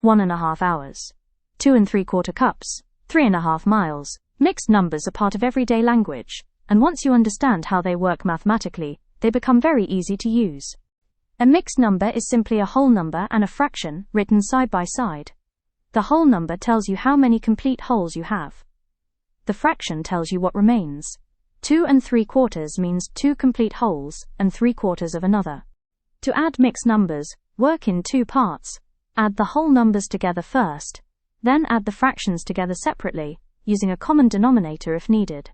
1.5 hours. 2¾ cups, 3.5 miles. Mixed numbers are part of everyday language, and once you understand how they work mathematically, they become very easy to use. A mixed number is simply a whole number and a fraction written side by side. The whole number tells you how many complete wholes you have. The fraction tells you what remains. 2¾ means 2 complete wholes and 3/4 of another. To add mixed numbers, work in 2 parts. Add the whole numbers together first, then add the fractions together separately, using a common denominator if needed.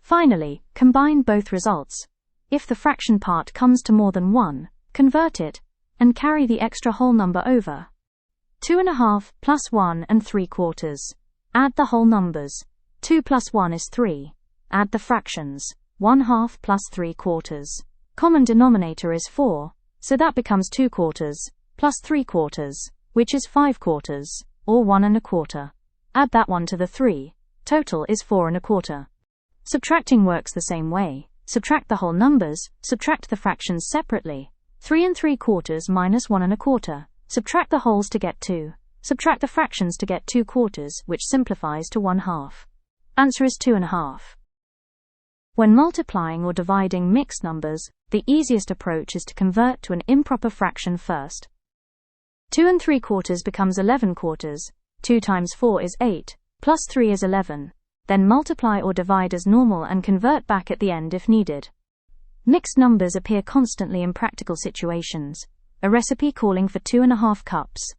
Finally, combine both results. If the fraction part comes to more than 1, convert it, and carry the extra whole number over. 2.5 plus 1 3/4. Add the whole numbers. 2 plus 1 is 3. Add the fractions. 1/2 plus 3/4. Common denominator is 4, so that becomes 2/4 plus 3/4, which is 5/4, or 1¼ Add that one to the 3. Total is 4¼ Subtracting works the same way. Subtract the whole numbers, subtract the fractions separately. 3 3/4 minus 1¼ Subtract the wholes to get 2. Subtract the fractions to get 2/4, which simplifies to 1/2. Answer is 2.5. When multiplying or dividing mixed numbers, the easiest approach is to convert to an improper fraction first. 2 3/4 becomes 11/4. 2 times 4 is 8, plus 3 is 11. Then multiply or divide as normal and convert back at the end if needed. Mixed numbers appear constantly in practical situations. A recipe calling for 2.5 cups.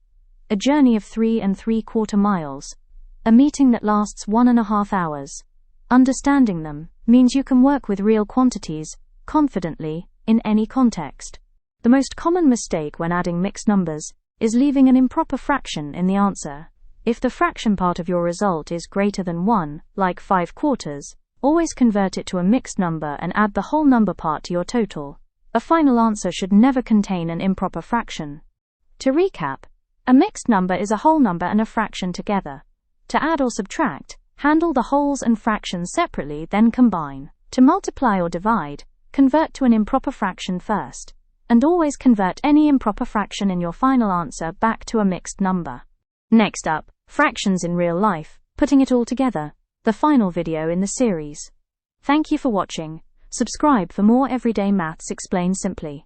A journey of 3 3/4 miles. A meeting that lasts 1.5 hours. Understanding them means you can work with real quantities, confidently, in any context. The most common mistake when adding mixed numbers is leaving an improper fraction in the answer. If the fraction part of your result is greater than 1, like 5/4, always convert it to a mixed number and add the whole number part to your total. A final answer should never contain an improper fraction. To recap, a mixed number is a whole number and a fraction together. To add or subtract, handle the wholes and fractions separately, then combine. To multiply or divide, convert to an improper fraction first, and always convert any improper fraction in your final answer back to a mixed number. Next up, fractions in real life, putting it all together, the final video in the series. Thank you for watching. Subscribe for more everyday maths explained simply.